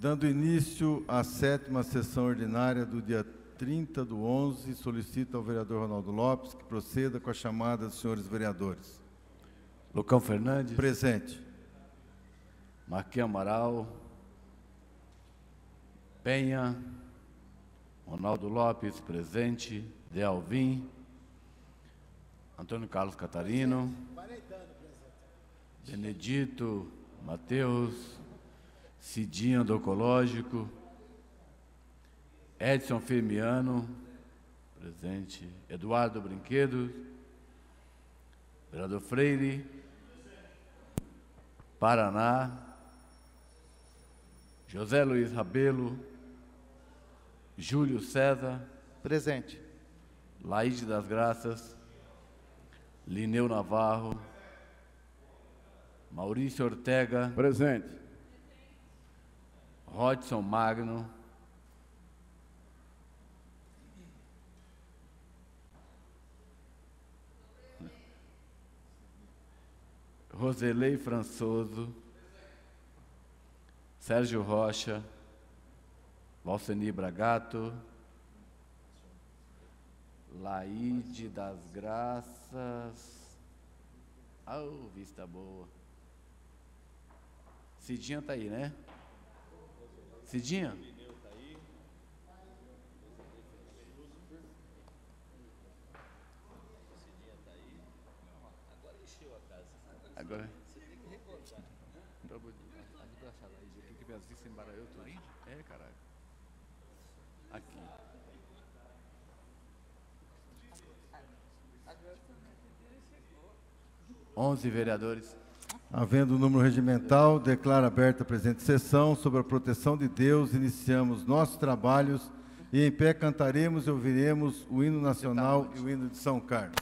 Dando início à 7ª sessão ordinária do dia 30/11, solicito ao vereador Ronaldo Lopes que proceda com a chamada dos senhores vereadores. Lucão Fernandes. Presente. Marquinhos Amaral. Penha. Ronaldo Lopes, presente. De Alvim. Antônio Carlos Catarino. Benedito Mateus. Cidinho do Ecológico. Edson Firmiano, presente. Eduardo Brinquedo. Vereador Freire. Paraná. José Luiz Rabelo. Júlio César. Presente. Laide das Graças. Lineu Navarro. Maurício Ortega. Presente. Rodson Magno. Roselei Françoso. Sérgio Rocha. Valceni Bragato. Laide das Graças. Vista boa. Cidinha tá aí, né? Cidinha? Agora. Você tem que recordar. É, caralho. Aqui. Onze vereadores. Havendo o número regimental, declaro aberta a presente sessão. Sob a proteção de Deus, iniciamos nossos trabalhos e em pé cantaremos e ouviremos o hino nacional e o hino de São Carlos.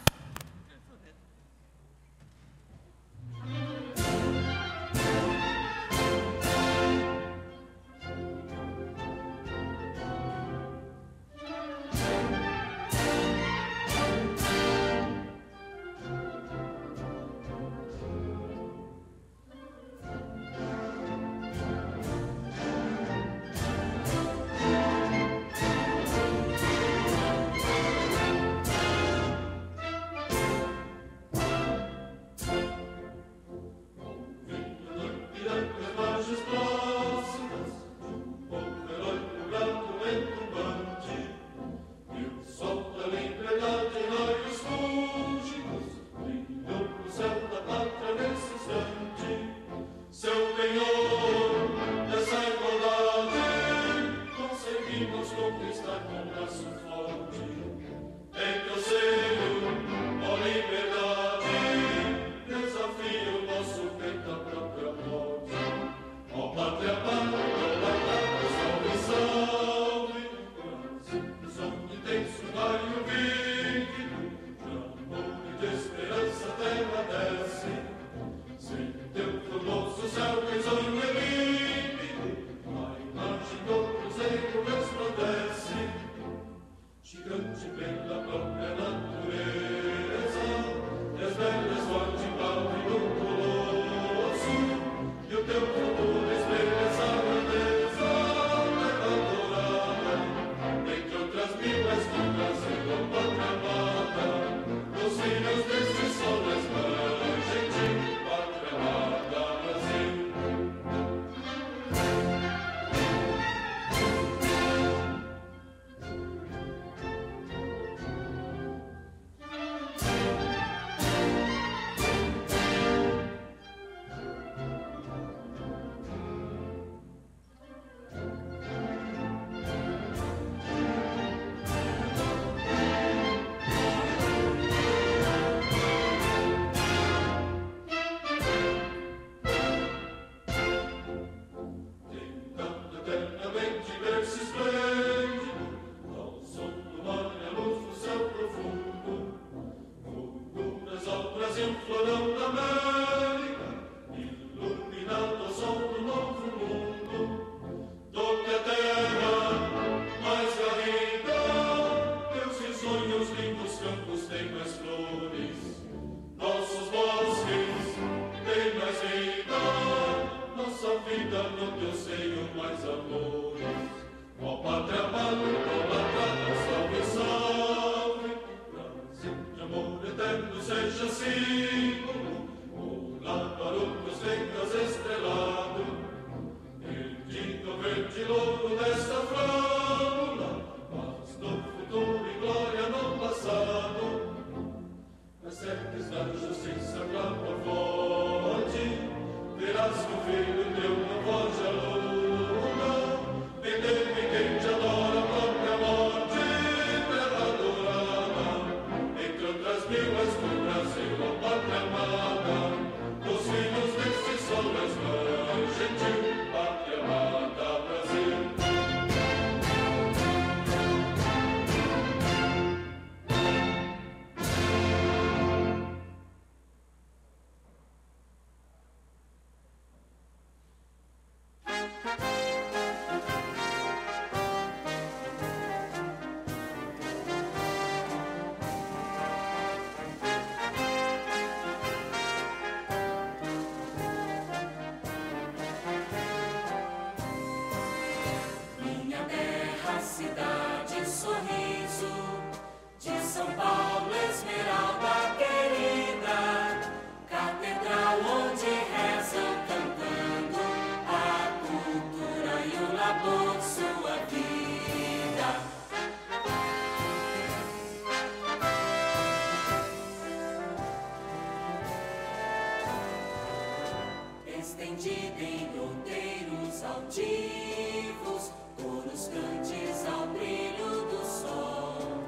escondida em outeiros altivos, coros cantes ao brilho do sol.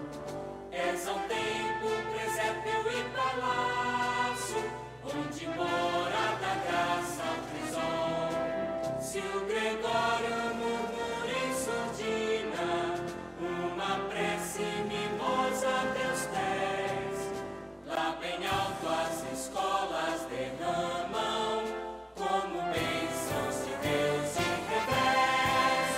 És ao tempo, presépio e palácio, onde mora da graça a prisão. Se o Gregório murmura em surdina, uma prece mimosa a teus pés, lá bem alto as escolas derramam, como bênçãos de Deus e revés.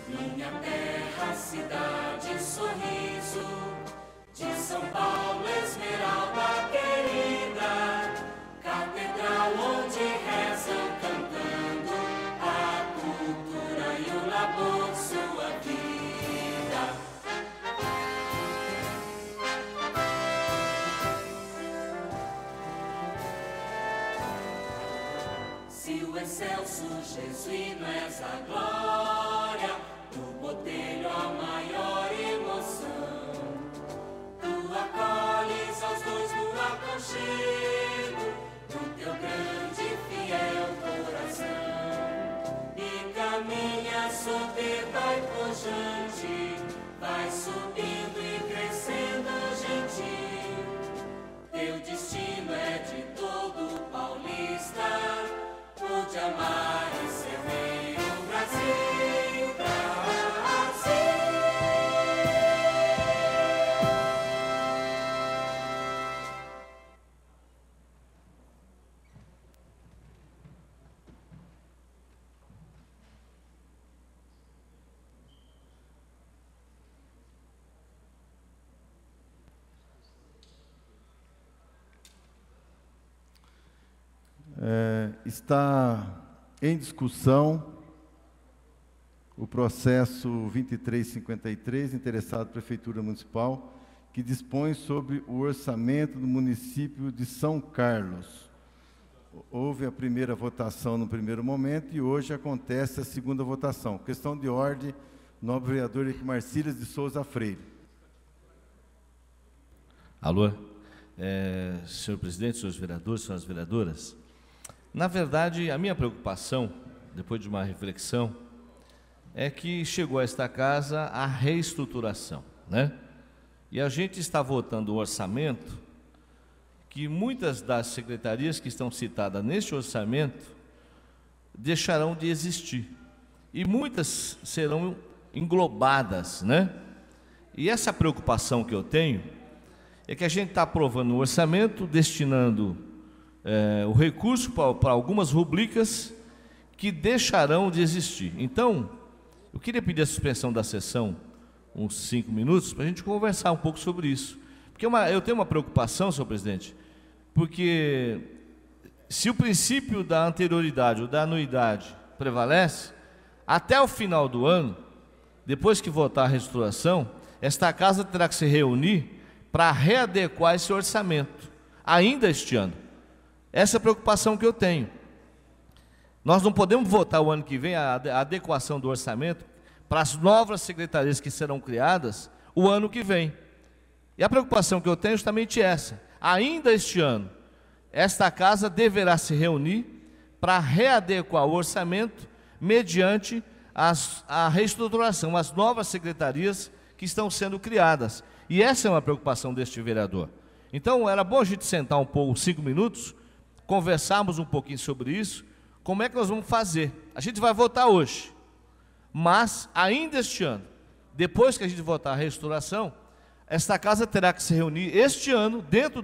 Minha terra, cidade, sorriso, de São Paulo, esmeralda querida, catedral onde rezam cantando a cultura e o labor, sua vida. Se o excelso jesuíno és a glória, do botelho a maior emoção, tu acolhes aos dois no aconchego do teu grande e fiel coração, e caminha soberba e pujante, vai subindo e crescendo gentil. Teu destino é de todo paulista, pude amar e servir o Brasil, Brasil. Está em discussão o processo 2353, interessado Prefeitura Municipal, que dispõe sobre o orçamento do município de São Carlos. Houve a primeira votação no primeiro momento e hoje acontece a segunda votação. Questão de ordem, nobre vereador Marcílias de Souza Freire. Alô, senhor presidente, senhores vereadores, senhoras vereadoras. Na verdade, a minha preocupação, depois de uma reflexão, é que chegou a esta casa a reestruturação, né? E a gente está votando um orçamento que muitas das secretarias que estão citadas neste orçamento deixarão de existir. E muitas serão englobadas, né? E essa preocupação que eu tenho é que a gente está aprovando um orçamento, destinando o recurso para algumas rubricas que deixarão de existir. Então, eu queria pedir a suspensão da sessão uns 5 minutos para a gente conversar um pouco sobre isso. Porque eu tenho uma preocupação, senhor presidente, porque se o princípio da anterioridade ou da anuidade prevalece, até o final do ano, depois que votar a reestruturação, esta casa terá que se reunir para readequar esse orçamento, ainda este ano. Essa é a preocupação que eu tenho. Nós não podemos votar o ano que vem a adequação do orçamento para as novas secretarias que serão criadas o ano que vem. E a preocupação que eu tenho é justamente essa. Ainda este ano, esta casa deverá se reunir para readequar o orçamento mediante a reestruturação, as novas secretarias que estão sendo criadas. E essa é uma preocupação deste vereador. Então, era bom a gente sentar um pouco, 5 minutos, conversarmos um pouquinho sobre isso, como é que nós vamos fazer. A gente vai votar hoje, mas ainda este ano, depois que a gente votar a reestruturação, esta casa terá que se reunir este ano, dentro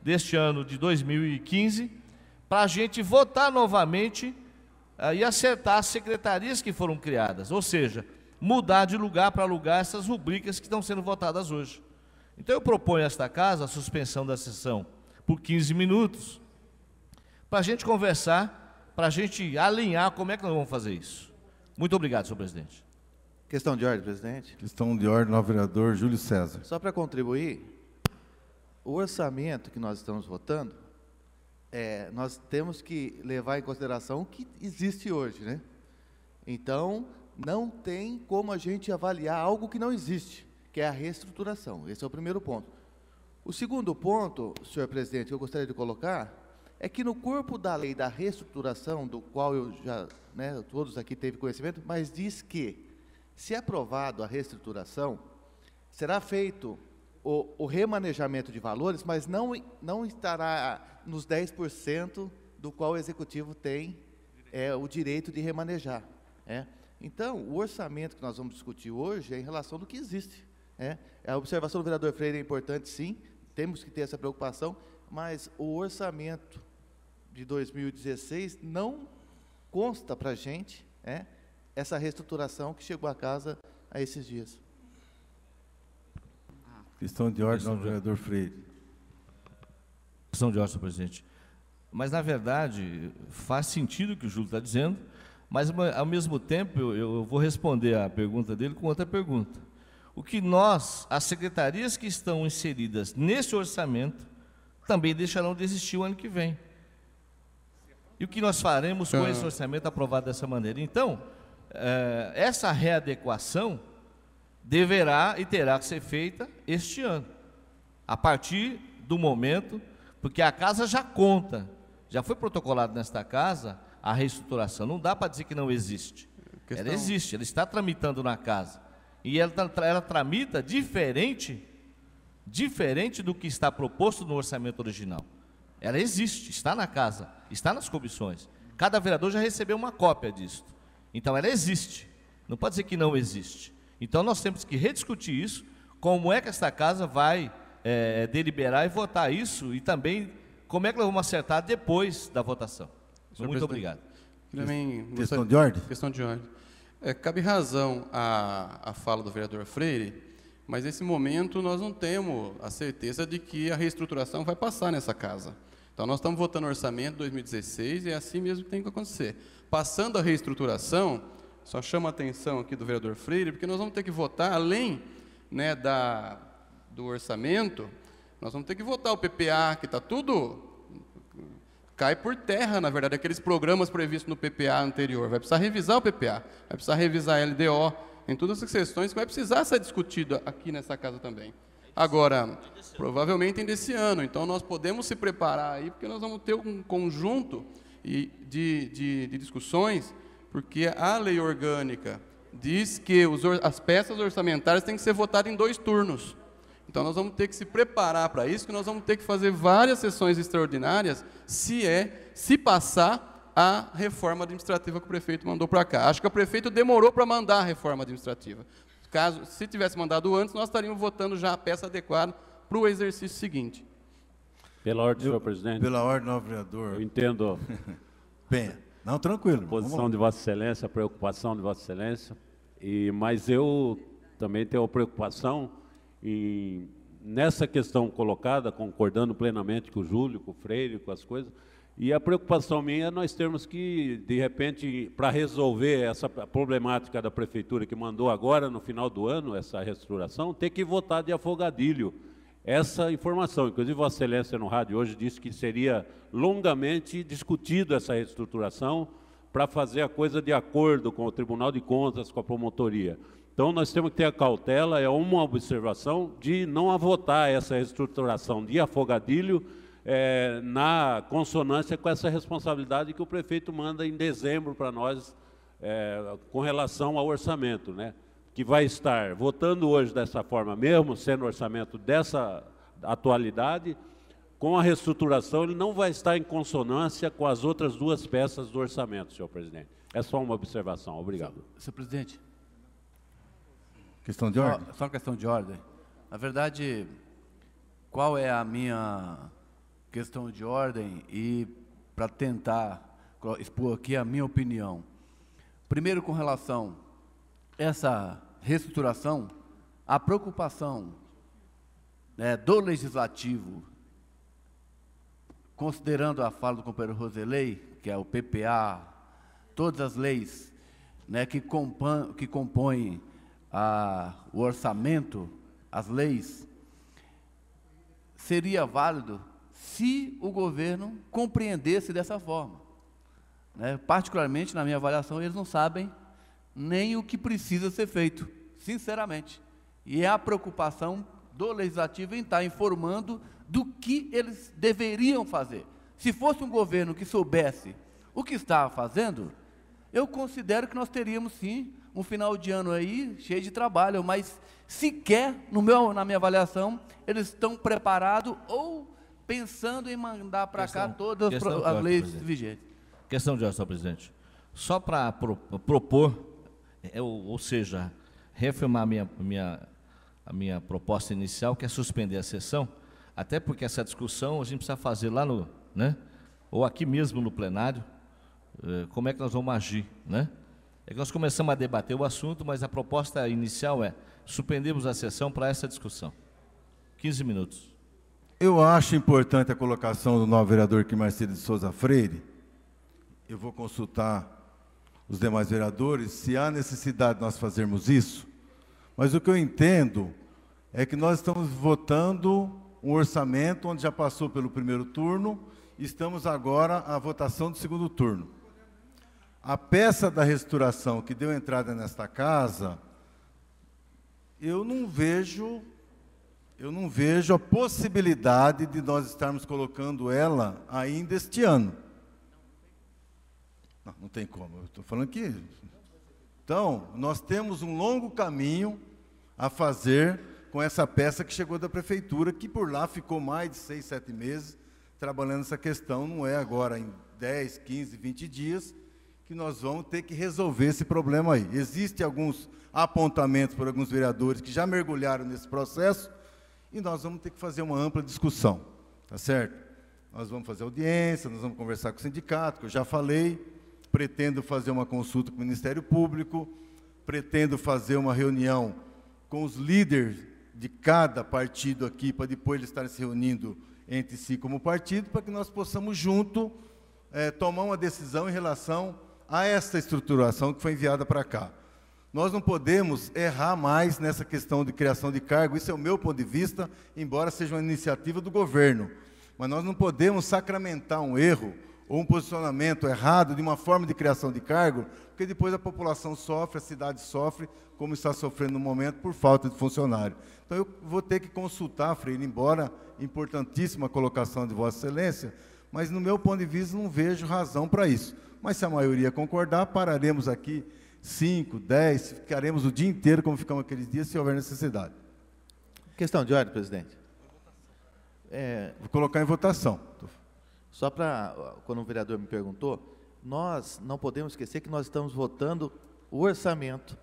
deste ano de 2015, para a gente votar novamente e acertar as secretarias que foram criadas, ou seja, mudar de lugar para lugar essas rubricas que estão sendo votadas hoje. Então eu proponho a esta casa a suspensão da sessão por 15 minutos, para a gente conversar, para a gente alinhar como é que nós vamos fazer isso. Muito obrigado, senhor presidente. Questão de ordem, presidente. Questão de ordem, novo vereador Júlio César. Só para contribuir, o orçamento que nós estamos votando nós temos que levar em consideração o que existe hoje, né? Então, não tem como a gente avaliar algo que não existe, que é a reestruturação. Esse é o primeiro ponto. O segundo ponto, senhor presidente, que eu gostaria de colocar, é que no corpo da lei da reestruturação, do qual eu já, todos aqui teve conhecimento, mas diz que, se aprovado a reestruturação, será feito o remanejamento de valores, mas não estará nos 10% do qual o executivo tem o direito de remanejar. Então, o orçamento que nós vamos discutir hoje é em relação do que existe. A observação do vereador Freire é importante, sim, temos que ter essa preocupação, mas o orçamento de 2016 não consta para a gente essa reestruturação que chegou à casa a esses dias. Questão de ordem, vereador Freire. Questão de ordem, senhor presidente. Mas, na verdade, faz sentido o que o Júlio está dizendo, mas, ao mesmo tempo, eu vou responder a pergunta dele com outra pergunta. O que as secretarias que estão inseridas nesse orçamento, também deixarão de existir o ano que vem. E o que nós faremos com esse orçamento aprovado dessa maneira? Então, essa readequação deverá e terá que ser feita este ano, a partir do momento, porque a casa já conta, já foi protocolado nesta casa a reestruturação, não dá para dizer que não existe. Ela existe, ela está tramitando na casa, e ela tramita diferente do que está proposto no orçamento original. Ela existe, está na casa, está nas comissões, cada vereador já recebeu uma cópia disso, então ela existe, não pode dizer que não existe. Então nós temos que rediscutir isso, como é que esta casa vai deliberar e votar isso, e também como é que nós vamos acertar depois da votação. Muito obrigado. Questão de ordem? Questão de ordem. Cabe razão à fala do vereador Freire, mas nesse momento nós não temos a certeza de que a reestruturação vai passar nessa casa. Então nós estamos votando o orçamento de 2016 e é assim mesmo que tem que acontecer. Passando a reestruturação, só chama a atenção aqui do vereador Freire, porque nós vamos ter que votar, além do orçamento, nós vamos ter que votar o PPA, que está tudo... cai por terra, na verdade, aqueles programas previstos no PPA anterior. Vai precisar revisar o PPA, vai precisar revisar a LDO, em todas essas questões que vai precisar ser discutido aqui nessa casa também. Agora, provavelmente ainda esse ano, então nós podemos se preparar aí, porque nós vamos ter um conjunto de discussões, porque a lei orgânica diz que as peças orçamentárias têm que ser votadas em 2 turnos. Então, nós vamos ter que se preparar para isso, que nós vamos ter que fazer várias sessões extraordinárias, se passar a reforma administrativa que o prefeito mandou para cá. Acho que o prefeito demorou para mandar a reforma administrativa. Se tivesse mandado antes, nós estaríamos votando já a peça adequada para o exercício seguinte. Pela ordem, senhor presidente. Pela ordem, novo vereador. Eu entendo. Bem, não, tranquilo. A posição de Vossa Excelência, a preocupação de Vossa Excelência, mas eu também tenho a preocupação nessa questão colocada, concordando plenamente com o Júlio, com o Freire, com as coisas, e a preocupação minha é nós termos que, de repente, para resolver essa problemática da prefeitura que mandou agora, no final do ano, essa reestruturação, ter que votar de afogadilho essa informação. Inclusive, Vossa Excelência no rádio hoje disse que seria longamente discutido essa reestruturação para fazer a coisa de acordo com o Tribunal de Contas, com a promotoria. Então, nós temos que ter a cautela, é uma observação, de não votar essa reestruturação de afogadilho na consonância com essa responsabilidade que o prefeito manda em dezembro para nós com relação ao orçamento, né? Que vai estar votando hoje dessa forma, mesmo sendo orçamento dessa atualidade, com a reestruturação ele não vai estar em consonância com as outras 2 peças do orçamento, senhor presidente. É só uma observação. Obrigado. Senhor presidente. Questão de ordem? Só uma questão de ordem. Na verdade, qual é a minha questão de ordem e para tentar expor aqui a minha opinião. Primeiro, com relação a essa reestruturação, a preocupação do Legislativo, considerando a fala do companheiro Roselei, que é o PPA, todas as leis que compõem o orçamento, as leis, seria válido se o governo compreendesse dessa forma, né? Particularmente, na minha avaliação, eles não sabem nem o que precisa ser feito, sinceramente. E é a preocupação do Legislativo em estar informando do que eles deveriam fazer. Se fosse um governo que soubesse o que estava fazendo, eu considero que nós teríamos, sim, um final de ano aí cheio de trabalho, mas sequer, na minha avaliação, eles estão preparados ou pensando em mandar para cá todas as leis vigentes. Questão de ordem, senhor presidente. Só para propor, ou seja, reafirmar a minha proposta inicial, que é suspender a sessão, até porque essa discussão a gente precisa fazer lá no, né, ou aqui mesmo no plenário, como é que nós vamos agir, né? É que nós começamos a debater o assunto, mas a proposta inicial é suspendermos a sessão para essa discussão. 15 minutos. Eu acho importante a colocação do novo vereador Marcelo de Souza Freire. Eu vou consultar os demais vereadores se há necessidade de nós fazermos isso. Mas o que eu entendo é que nós estamos votando um orçamento onde já passou pelo primeiro turno e estamos agora à votação do segundo turno. A peça da reestruturação que deu entrada nesta casa, eu não vejo a possibilidade de nós estarmos colocando ela ainda este ano. Não tem como, eu estou falando que... Então, nós temos um longo caminho a fazer com essa peça que chegou da Prefeitura, que por lá ficou mais de 6, 7 meses trabalhando essa questão, não é agora em 10, 15, 20 dias que nós vamos ter que resolver esse problema aí. Existem alguns apontamentos por alguns vereadores que já mergulharam nesse processo e nós vamos ter que fazer uma ampla discussão, tá certo? Nós vamos fazer audiência, nós vamos conversar com o sindicato, que eu já falei, pretendo fazer uma consulta com o Ministério Público, pretendo fazer uma reunião com os líderes de cada partido aqui, para depois eles estarem se reunindo entre si como partido, para que nós possamos junto tomar uma decisão em relação a essa estruturação que foi enviada para cá. Nós não podemos errar mais nessa questão de criação de cargo, isso é o meu ponto de vista, embora seja uma iniciativa do governo, mas nós não podemos sacramentar um erro ou um posicionamento errado de uma forma de criação de cargo, porque depois a população sofre, a cidade sofre, como está sofrendo no momento, por falta de funcionário. Então, eu vou ter que consultar, Freire, embora importantíssima a colocação de Vossa Excelência, mas, no meu ponto de vista, não vejo razão para isso. Mas, se a maioria concordar, pararemos aqui 5, 10, ficaremos o dia inteiro, como ficamos aqueles dias, se houver necessidade. Questão de ordem, presidente. Vou colocar em votação. Só para, quando o vereador me perguntou, nós não podemos esquecer que nós estamos votando o orçamento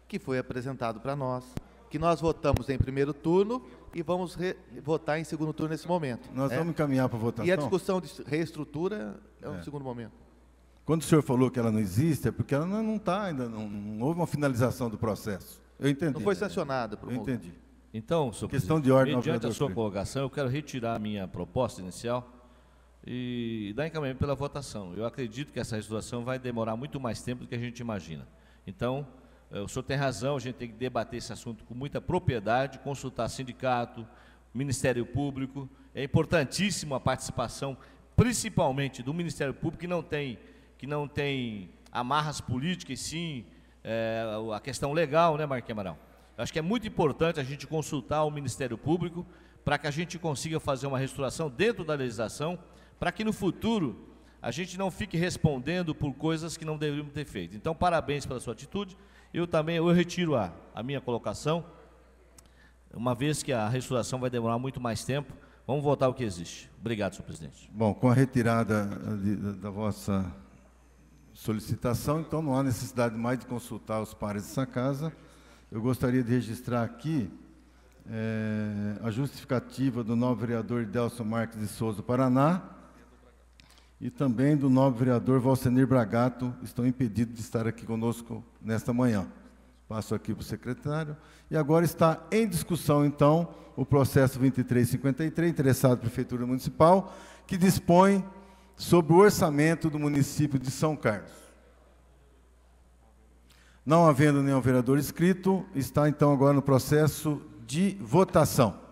que foi apresentado para nós, que nós votamos em primeiro turno e vamos votar em segundo turno nesse momento. Nós vamos encaminhar para a votação. E a discussão de reestrutura é um segundo momento. Quando o senhor falou que ela não existe, é porque ela não está ainda, não houve uma finalização do processo. Eu entendi. Não foi sancionada. Eu entendi. Então, senhor questão presidente, de ordem, mediante a sua colocação, eu quero retirar a minha proposta inicial e dar encaminhamento pela votação. Eu acredito que essa reestruturação vai demorar muito mais tempo do que a gente imagina. Então, o senhor tem razão, a gente tem que debater esse assunto com muita propriedade, consultar sindicato, Ministério Público. É importantíssima a participação, principalmente do Ministério Público, que não tem amarras políticas, e sim a questão legal, né, Marquinhos Amaral? Eu acho que é muito importante a gente consultar o Ministério Público para que a gente consiga fazer uma reestruturação dentro da legislação, para que no futuro a gente não fique respondendo por coisas que não deveríamos ter feito. Então, parabéns pela sua atitude. Eu retiro a minha colocação, uma vez que a reestruturação vai demorar muito mais tempo. Vamos votar o que existe. Obrigado, senhor presidente. Bom, com a retirada da vossa solicitação, então não há necessidade mais de consultar os pares dessa casa. Eu gostaria de registrar aqui a justificativa do novo vereador Delson Marques de Souza, do Paraná, e também do novo vereador Valcenir Bragato, estão impedidos de estar aqui conosco nesta manhã. Passo aqui para o secretário. E agora está em discussão, então, o processo 2353, interessado Prefeitura Municipal, que dispõe sobre o orçamento do município de São Carlos. Não havendo nenhum vereador inscrito, está, então, agora no processo de votação.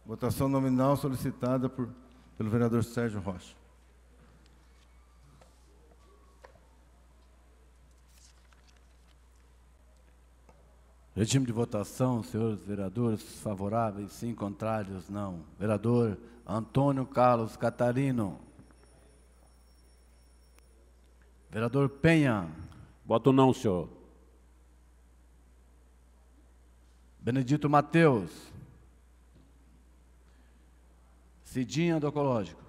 Votação nominal solicitada pelo vereador Sérgio Rocha. Regime de votação, senhores vereadores, favoráveis, sim, contrários, não. Vereador Antônio Carlos Catarino. Vereador Penha. Voto não, senhor. Benedito Mateus. Cidinha do Ecológico.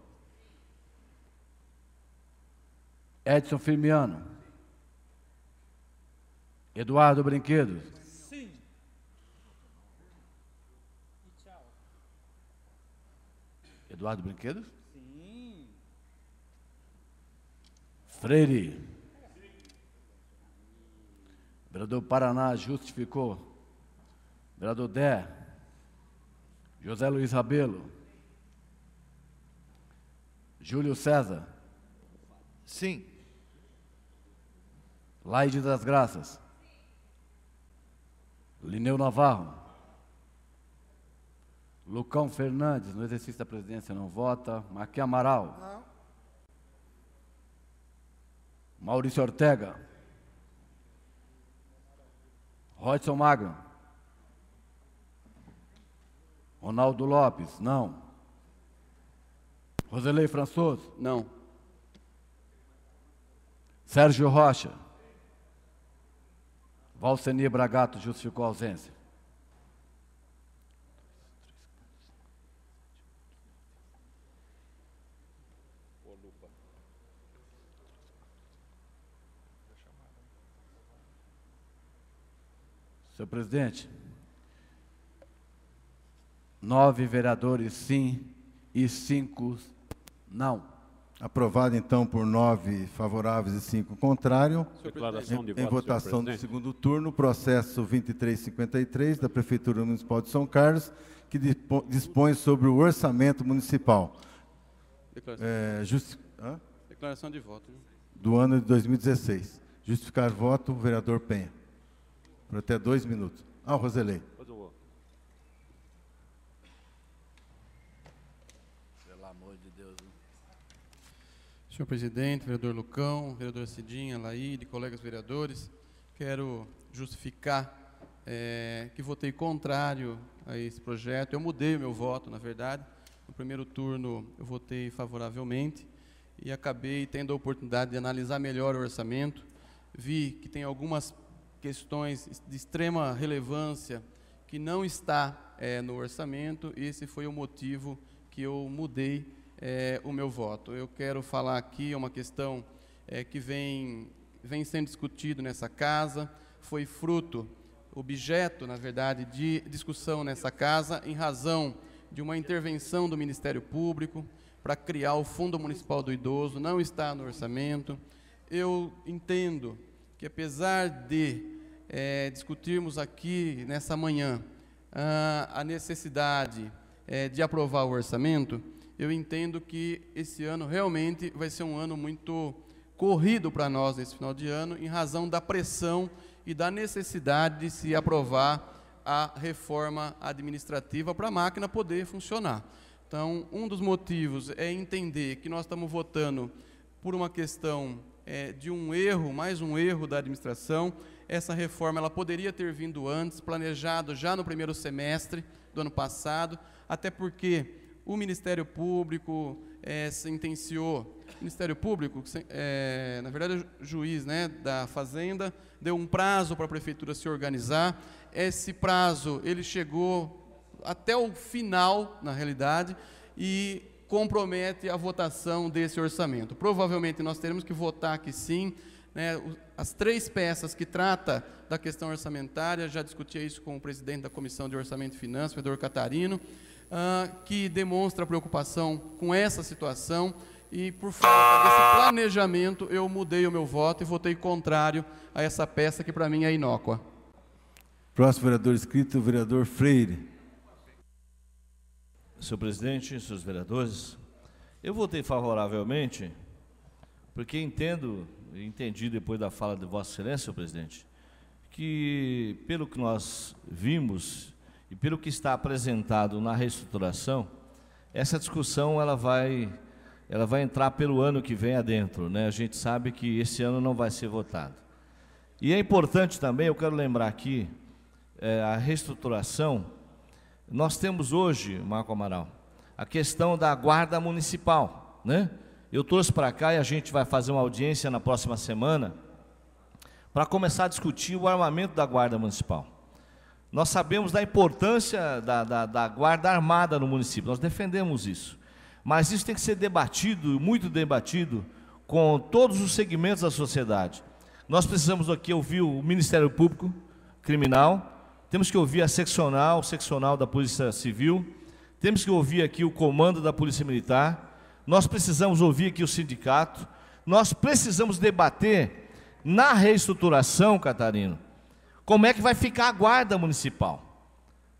Edson Firmiano. Eduardo Brinquedos. Sim. E tchau. Eduardo Brinquedos? Sim. Freire. Vereador Paraná justificou. Vereador Dé. José Luiz Rabelo. Júlio César. Sim. Laide das Graças. Lineu Navarro. Lucão Fernandes, no exercício da presidência, não vota. Maqui Amaral. Não. Maurício Ortega. Rodson Magno. Ronaldo Lopes, não. Roselei Françoso. Não. Sérgio Rocha. Valcenir Bragato justificou a ausência. Senhor presidente, 9 vereadores sim e 5 não. Aprovado, então, por 9 favoráveis e 5 contrários. Declaração de Em voto, votação senhor do presidente. segundo turno, processo 2353 da Prefeitura Municipal de São Carlos, que dispõe sobre o orçamento municipal Declaração de voto. Né? do ano de 2016. Justificar voto, vereador Penha. Por até 2 minutos. Roselei. Pelo amor de Deus. Senhor presidente, vereador Lucão, vereador Cidinha, Laíde, colegas vereadores, quero justificar que votei contrário a esse projeto. Eu mudei o meu voto, na verdade. No primeiro turno eu votei favoravelmente e acabei tendo a oportunidade de analisar melhor o orçamento. Vi que tem algumas questões de extrema relevância que não está no orçamento. Esse foi o motivo que eu mudei o meu voto. Eu quero falar aqui uma questão que vem sendo discutido nessa casa, foi fruto, objeto, na verdade, de discussão nessa casa, em razão de uma intervenção do Ministério Público para criar o Fundo Municipal do Idoso, não está no orçamento. Eu entendo que, apesar de discutirmos aqui nessa manhã a necessidade de aprovar o orçamento, eu entendo que esse ano realmente vai ser um ano muito corrido para nós nesse final de ano, em razão da pressão e da necessidade de se aprovar a reforma administrativa para a máquina poder funcionar. Então, um dos motivos é entender que nós estamos votando por uma questão de um erro, mais um erro da administração. Essa reforma ela poderia ter vindo antes, planejado já no primeiro semestre do ano passado, até porque o Ministério Público sentenciou, Ministério Público, na verdade o juiz da Fazenda, deu um prazo para a Prefeitura se organizar. Esse prazo, ele chegou até o final, na realidade, e compromete a votação desse orçamento. Provavelmente nós teremos que votar aqui sim, as 3 peças que trata da questão orçamentária, já discuti isso com o presidente da Comissão de Orçamento e Finanças, o vereador Catarino, que demonstra preocupação com essa situação, e por falta desse planejamento eu mudei o meu voto e votei contrário a essa peça que para mim é inócua. Próximo vereador inscrito, o vereador Freire. Senhor presidente, senhores vereadores, eu votei favoravelmente porque entendi depois da fala de Vossa Excelência, senhor presidente, que pelo que nós vimos e pelo que está apresentado na reestruturação, essa discussão ela vai entrar pelo ano que vem adentro, né? A gente sabe que esse ano não vai ser votado. E é importante também, eu quero lembrar aqui, a reestruturação, nós temos hoje, Marco Amaral, a questão da guarda municipal, né? Eu trouxe para cá e a gente vai fazer uma audiência na próxima semana para começar a discutir o armamento da guarda municipal. Nós sabemos da importância da guarda armada no município, nós defendemos isso. Mas isso tem que ser debatido, muito debatido, com todos os segmentos da sociedade. Nós precisamos aqui ouvir o Ministério Público Criminal, temos que ouvir a seccional da Polícia Civil, temos que ouvir aqui o comando da Polícia Militar, nós precisamos ouvir aqui o sindicato, nós precisamos debater na reestruturação, Catarino, como é que vai ficar a guarda municipal.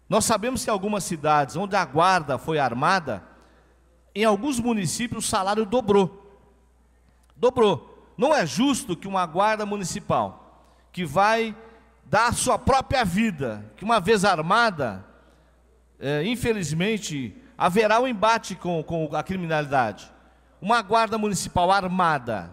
Nós sabemos que algumas cidades onde a guarda foi armada, em alguns municípios o salário dobrou. Não é justo que uma guarda municipal, que vai dar a sua própria vida, que uma vez armada, infelizmente, haverá um embate com a criminalidade. Uma guarda municipal armada,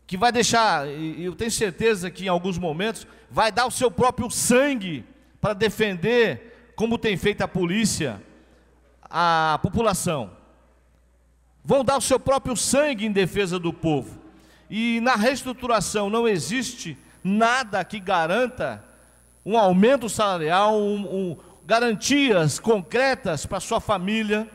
que vai deixar, e eu tenho certeza que em alguns momentos, vai dar o seu próprio sangue para defender, como tem feito a polícia, a população. Vão dar o seu próprio sangue em defesa do povo. E na reestruturação não existe nada que garanta um aumento salarial, garantias concretas para a sua família,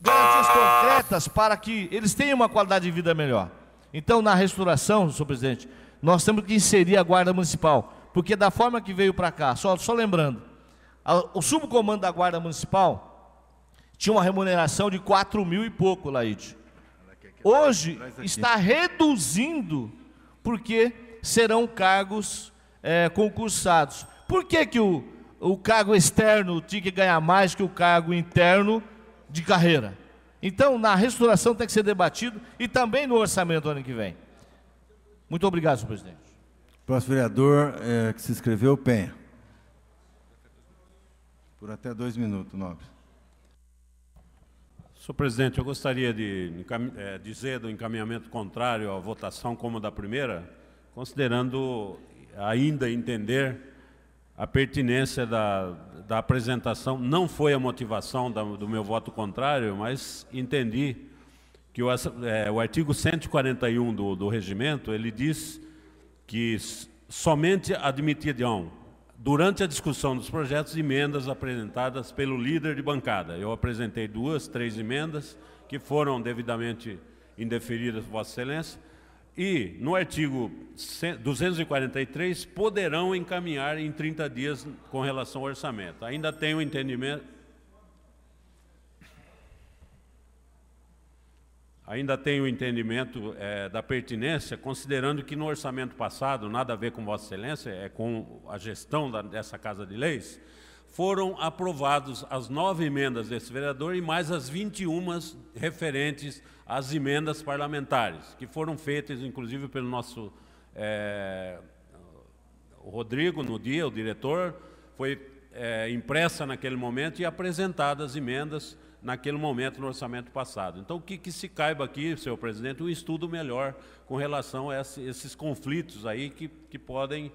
garantias concretas para que eles tenham uma qualidade de vida melhor. Então, na reestruturação, senhor presidente, nós temos que inserir a guarda municipal, porque da forma que veio para cá, só lembrando, o subcomando da guarda municipal tinha uma remuneração de 4.000 e pouco, Laide. Hoje está reduzindo, porque serão cargos concursados. Por que o cargo externo tinha que ganhar mais que o cargo interno de carreira? Então, na reestruturação tem que ser debatido e também no orçamento do ano que vem. Muito obrigado, senhor presidente. Próximo vereador que se inscreveu, Penha. Por até 2 minutos, Nobre. Senhor presidente, eu gostaria de dizer do encaminhamento contrário à votação como da primeira, considerando ainda entender a pertinência da apresentação. Não foi a motivação do meu voto contrário, mas entendi que o artigo 141 do regimento, ele diz que somente admitirão, durante a discussão dos projetos, emendas apresentadas pelo líder de bancada. Eu apresentei 2, 3 emendas que foram devidamente indeferidas por Vossa Excelência, e no artigo 243 poderão encaminhar em 30 dias com relação ao orçamento. Ainda tenho o entendimento... da pertinência, considerando que no orçamento passado, nada a ver com Vossa Excelência, é com a gestão dessa Casa de Leis, foram aprovados as 9 emendas desse vereador e mais as 21 referentes às emendas parlamentares, que foram feitas, inclusive, pelo nosso Rodrigo, no dia, o diretor, foi impressa naquele momento e apresentadas as emendas naquele momento no orçamento passado. Então, o que se caiba aqui, senhor presidente, um estudo melhor com relação a esses conflitos aí que podem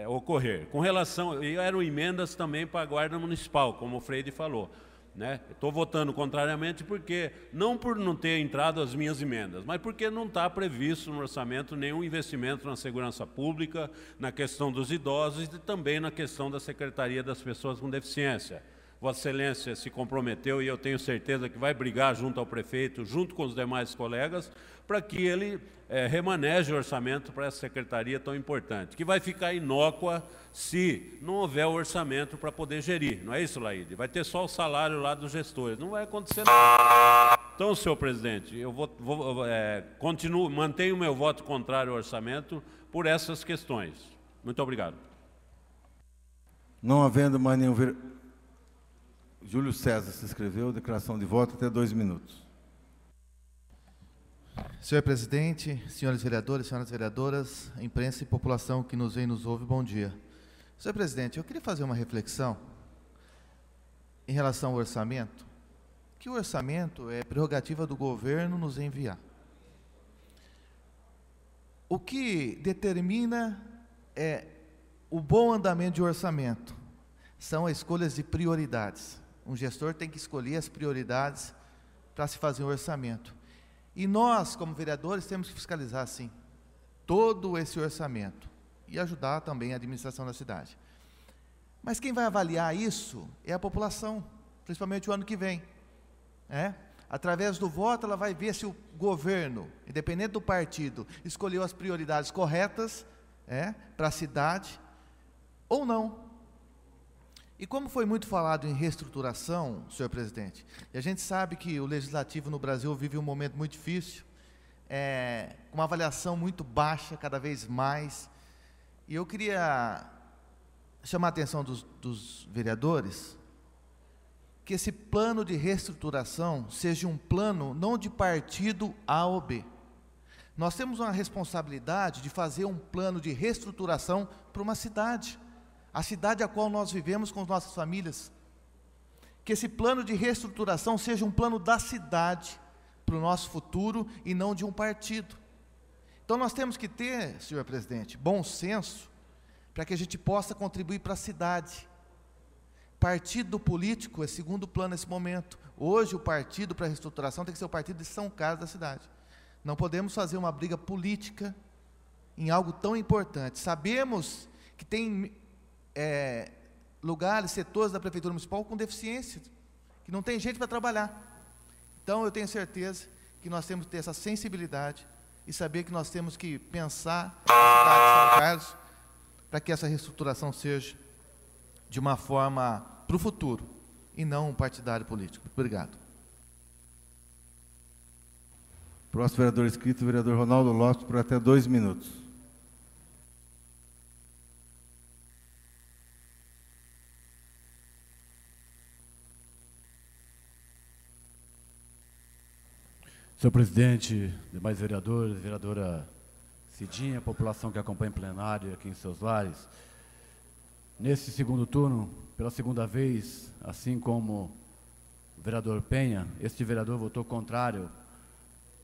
ocorrer. Com relação, e eram emendas também para a Guarda Municipal, como o Freire falou, né? Estou votando contrariamente porque, não por não ter entrado as minhas emendas, mas porque não está previsto no orçamento nenhum investimento na segurança pública, na questão dos idosos e também na questão da Secretaria das Pessoas com Deficiência. Vossa Excelência se comprometeu, e eu tenho certeza que vai brigar junto ao prefeito, junto com os demais colegas, para que ele remaneje o orçamento para essa secretaria tão importante, que vai ficar inócua se não houver o orçamento para poder gerir. Não é isso, Laide? Vai ter só o salário lá dos gestores, não vai acontecer nada. Então, senhor presidente, eu mantenho o meu voto contrário ao orçamento por essas questões. Muito obrigado. Não havendo mais nenhum vereador... Júlio César se inscreveu, declaração de voto, até 2 minutos. Senhor presidente, senhores vereadores, senhoras vereadoras, imprensa e população que nos vê e nos ouve, bom dia. Senhor presidente, eu queria fazer uma reflexão em relação ao orçamento, que o orçamento é prerrogativa do governo nos enviar. O que determina o bom andamento de orçamento são as escolhas de prioridades. Um gestor tem que escolher as prioridades para se fazer um orçamento. E nós, como vereadores, temos que fiscalizar, sim, todo esse orçamento e ajudar também a administração da cidade. Mas quem vai avaliar isso é a população, principalmente o ano que vem. Através do voto, ela vai ver se o governo, independente do partido, escolheu as prioridades corretas para a cidade ou não. E como foi muito falado em reestruturação, senhor presidente, e a gente sabe que o legislativo no Brasil vive um momento muito difícil, com uma avaliação muito baixa, cada vez mais, e eu queria chamar a atenção dos vereadores, que esse plano de reestruturação seja um plano não de partido A ou B. Nós temos uma responsabilidade de fazer um plano de reestruturação para uma cidade, a cidade a qual nós vivemos com as nossas famílias. Que esse plano de reestruturação seja um plano da cidade, para o nosso futuro, e não de um partido. Então nós temos que ter, senhor presidente, bom senso, para que a gente possa contribuir para a cidade. Partido político é segundo plano nesse momento. Hoje o partido para a reestruturação tem que ser o partido de São Carlos da cidade. Não podemos fazer uma briga política em algo tão importante. Sabemos que tem lugares, setores da Prefeitura Municipal com deficiência, que não tem gente para trabalhar. Então eu tenho certeza que nós temos que ter essa sensibilidade e saber que nós temos que pensar na cidade de São Carlos para que essa reestruturação seja de uma forma para o futuro e não um partidário político. Obrigado. Próximo vereador inscrito, o vereador Ronaldo Lopes, por até 2 minutos. Senhor presidente, demais vereadores, vereadora Cidinha, população que acompanha o plenário aqui em seus lares, nesse segundo turno, pela segunda vez, assim como o vereador Penha, este vereador votou contrário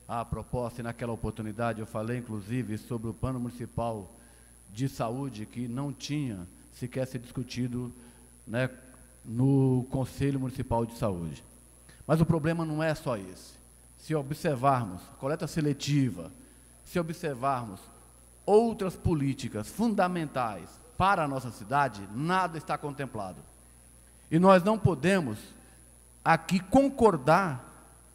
à proposta, e naquela oportunidade eu falei inclusive sobre o plano municipal de saúde, que não tinha sequer sido discutido no Conselho Municipal de Saúde. Mas o problema não é só esse. Se observarmos coleta seletiva, se observarmos outras políticas fundamentais para a nossa cidade, nada está contemplado. E nós não podemos aqui concordar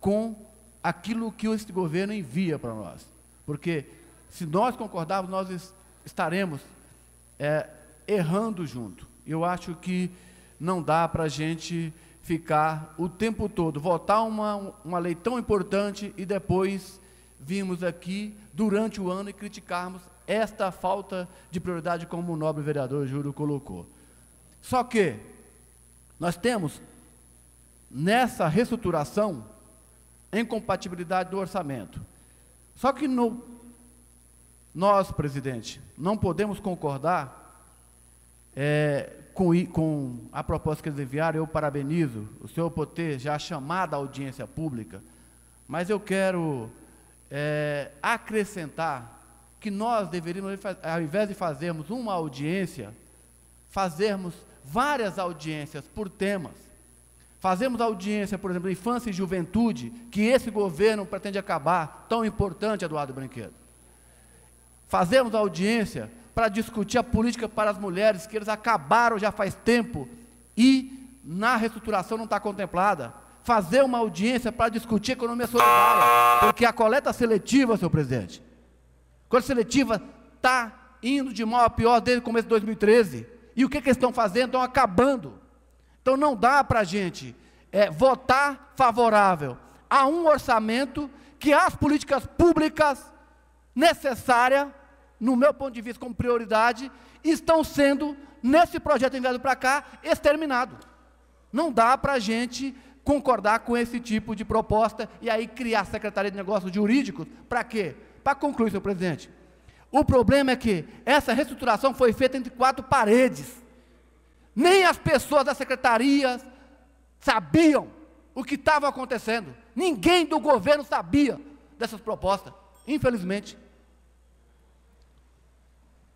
com aquilo que este governo envia para nós. Porque se nós concordarmos, nós estaremos errando junto. Eu acho que não dá para a gente ficar o tempo todo, votar uma lei tão importante e depois virmos aqui durante o ano e criticarmos esta falta de prioridade, como o nobre vereador Júlio colocou. Só que nós temos nessa reestruturação incompatibilidade do orçamento. Só que nós, presidente, não podemos concordar com a proposta que eles enviaram. Eu parabenizo o senhor por ter já chamado a audiência pública, mas eu quero acrescentar que nós deveríamos, ao invés de fazermos uma audiência, fazermos várias audiências por temas. Fazemos audiência, por exemplo, infância e juventude, que esse governo pretende acabar, tão importante, Eduardo Brinquedo. Fazemos audiência para discutir a política para as mulheres, que eles acabaram já faz tempo e na reestruturação não está contemplada. Fazer uma audiência para discutir a economia solidária, porque a coleta seletiva, senhor presidente, a coleta seletiva está indo de mal a pior desde o começo de 2013. E o que eles estão fazendo? Estão acabando. Então não dá para a gente votar favorável a um orçamento que as políticas públicas necessárias, no meu ponto de vista, como prioridade, estão sendo, nesse projeto enviado para cá, exterminados. Não dá para a gente concordar com esse tipo de proposta e aí criar a Secretaria de Negócios Jurídicos. Para quê? Para concluir, senhor presidente. O problema é que essa reestruturação foi feita entre 4 paredes. Nem as pessoas da secretaria sabiam o que estava acontecendo. Ninguém do governo sabia dessas propostas, infelizmente.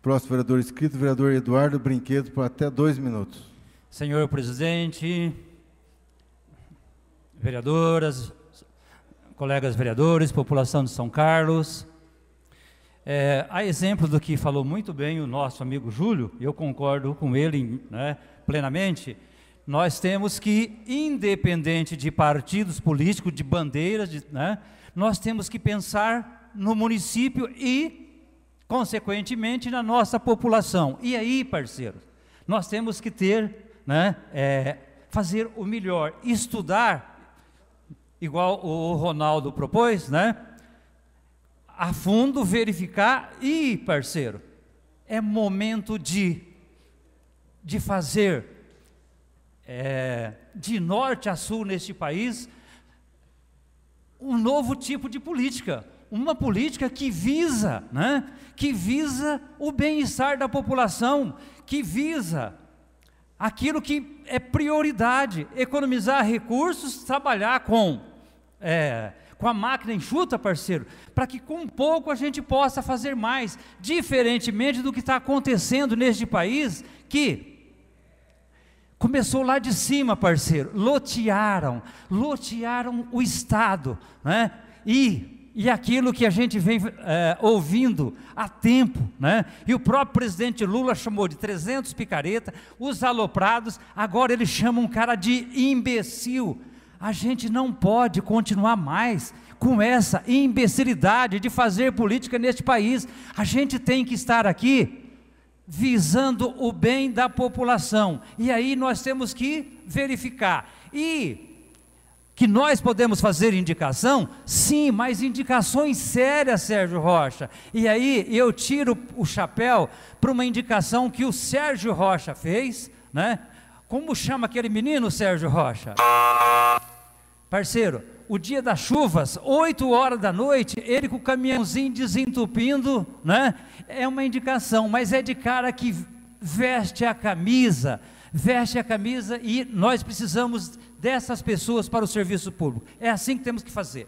Próximo vereador inscrito, vereador Eduardo Brinquedo, por até 2 minutos. Senhor presidente, vereadoras, colegas vereadores, população de São Carlos, a exemplo do que falou muito bem o nosso amigo Júlio, eu concordo com ele, né, plenamente. Nós temos que, independente de partidos políticos, de bandeiras, né, nós temos que pensar no município e, consequentemente, na nossa população. E aí, parceiros, nós temos que ter, né, fazer o melhor, estudar, igual o Ronaldo propôs, né, a fundo, verificar e, parceiro, é momento de fazer de norte a sul neste país um novo tipo de política, uma política que visa, né, que visa o bem-estar da população, que visa aquilo que é prioridade, economizar recursos, trabalhar com a máquina enxuta, parceiro, para que com pouco a gente possa fazer mais, diferentemente do que está acontecendo neste país, que começou lá de cima, parceiro, lotearam o Estado, né? E aquilo que a gente vem ouvindo há tempo, né? E o próprio presidente Lula chamou de 300 picareta, os aloprados, agora ele chama um cara de imbecil. A gente não pode continuar mais com essa imbecilidade de fazer política neste país. A gente tem que estar aqui visando o bem da população, e aí nós temos que verificar, e que nós podemos fazer indicação, sim, mas indicações sérias, Sérgio Rocha. E aí eu tiro o chapéu para uma indicação que o Sérgio Rocha fez, né? Como chama aquele menino, Sérgio Rocha? Parceiro, o dia das chuvas, 8 horas da noite, ele com o caminhãozinho desentupindo, né? É uma indicação, mas é de cara que veste a camisa, e nós precisamos dessas pessoas para o serviço público. É assim que temos que fazer.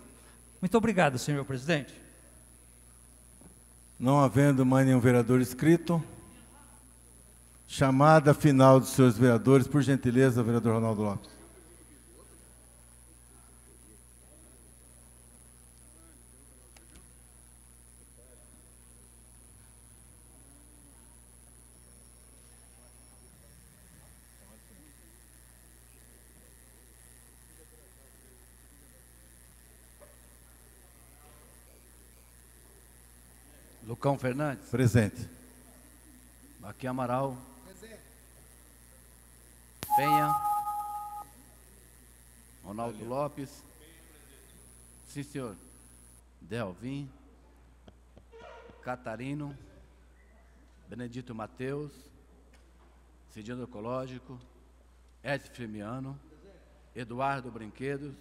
Muito obrigado, senhor presidente. Não havendo mais nenhum vereador inscrito, chamada final dos senhores vereadores, por gentileza, vereador Ronaldo Lopes. Lucão Fernandes. Presente. Aqui Amaral. Penha. Ronaldo Lopes. Sim, senhor. Delvin. Catarino. Benedito Mateus. Cidinho Ecológico. Edson Firmiano. Eduardo Brinquedos.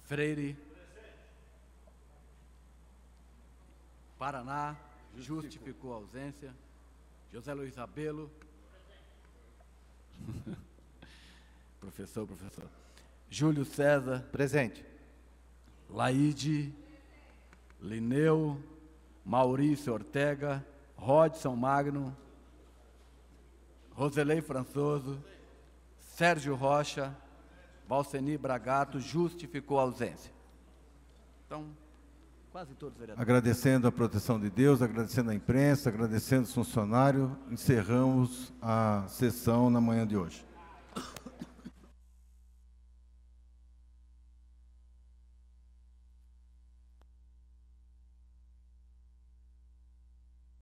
Freire. Paraná, justificou a ausência. José Luiz Abelo. Professor. Júlio César. Presente. Laide. Lineu. Maurício Ortega. Rodson Magno. Roselei Françoso. Sérgio Rocha. Valceni Bragato, justificou a ausência. Então, quase todos os vereadores. Agradecendo a proteção de Deus, agradecendo a imprensa, agradecendo os funcionários, encerramos a sessão na manhã de hoje.